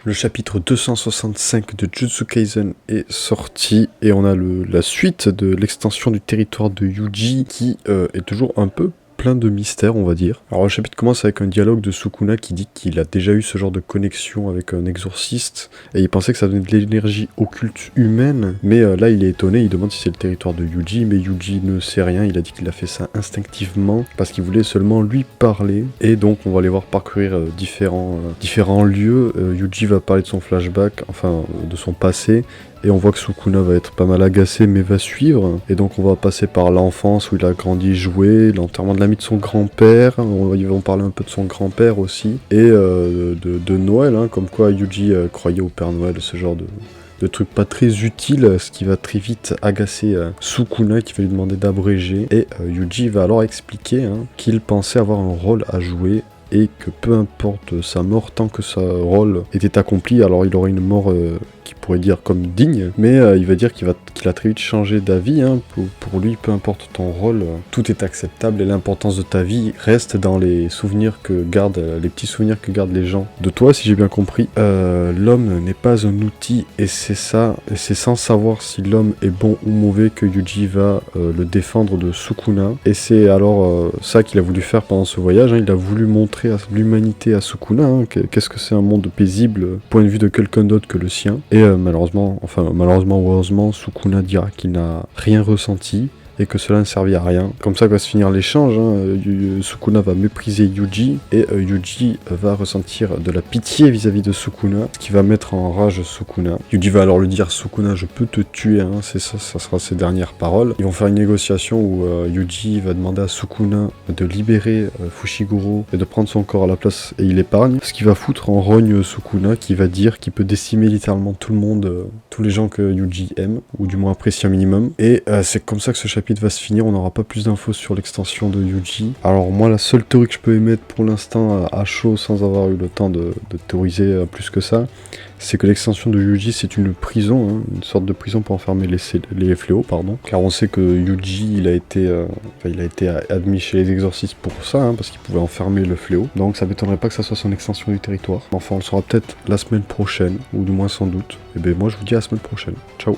Le chapitre 265 de Jujutsu Kaisen est sorti et on a la suite de l'extension du territoire de Yuji qui est toujours un peu plein de mystères, on va dire. Alors le chapitre commence avec un dialogue de Sukuna qui dit qu'il a déjà eu ce genre de connexion avec un exorciste et il pensait que ça donnait de l'énergie occulte humaine, mais là il est étonné, il demande si c'est le territoire de Yuji, mais Yuji ne sait rien, il a dit qu'il a fait ça instinctivement parce qu'il voulait seulement lui parler, et donc on va aller voir parcourir différents lieux. Yuji va parler de son flashback, enfin de son passé, et on voit que Sukuna va être pas mal agacé mais va suivre. Et donc on va passer par l'enfance où il a grandi joué, l'enterrement de l'ami de son grand-père, ils vont parler un peu de son grand-père aussi, et de Noël, hein, comme quoi Yuji croyait au Père Noël, ce genre de trucs pas très utiles, ce qui va très vite agacer Sukuna qui va lui demander d'abréger. Et Yuji va alors expliquer qu'il pensait avoir un rôle à jouer et que peu importe sa mort, tant que son rôle était accompli, alors il aurait une mort qui pourrait dire comme digne, mais il va dire qu'il a très vite changé d'avis. Pour lui, peu importe ton rôle, tout est acceptable et l'importance de ta vie reste dans les souvenirs que gardent, les petits souvenirs que gardent les gens de toi, si j'ai bien compris. L'homme n'est pas un outil et c'est sans savoir si l'homme est bon ou mauvais que Yuji va le défendre de Sukuna, et c'est alors ça qu'il a voulu faire pendant ce voyage. Il a voulu montrer à l'humanité, à Sukuna, qu'est-ce que c'est un monde paisible, point de vue de quelqu'un d'autre que le sien. Et malheureusement ou heureusement, Sukuna dira qu'il n'a rien ressenti et que cela ne servait à rien. Comme ça va se finir l'échange. Sukuna va mépriser Yuji et Yuji va ressentir de la pitié vis-à-vis de Sukuna, ce qui va mettre en rage Sukuna. Yuji va alors lui dire: Sukuna, je peux te tuer, c'est ça sera ses dernières paroles. Ils vont faire une négociation où Yuji va demander à Sukuna de libérer Fushiguro et de prendre son corps à la place, et il l'épargne, ce qui va foutre en rogne Sukuna, qui va dire qu'il peut décimer littéralement tout le monde, tous les gens que Yuji aime, ou du moins apprécie un minimum. Et c'est comme ça que ce chapitre va se finir. On n'aura pas plus d'infos sur l'extension de Yuji. Alors moi, la seule théorie que je peux émettre pour l'instant à chaud, sans avoir eu le temps de théoriser plus que ça, c'est que l'extension de Yuji, c'est une prison, une sorte de prison pour enfermer les fléaux, car on sait que Yuji, il a été admis chez les exorcistes pour ça, parce qu'il pouvait enfermer le fléau. Donc ça m'étonnerait pas que ça soit son extension du territoire. Enfin, on le saura peut-être la semaine prochaine, ou du moins sans doute. Et ben moi, je vous dis à la semaine prochaine. Ciao.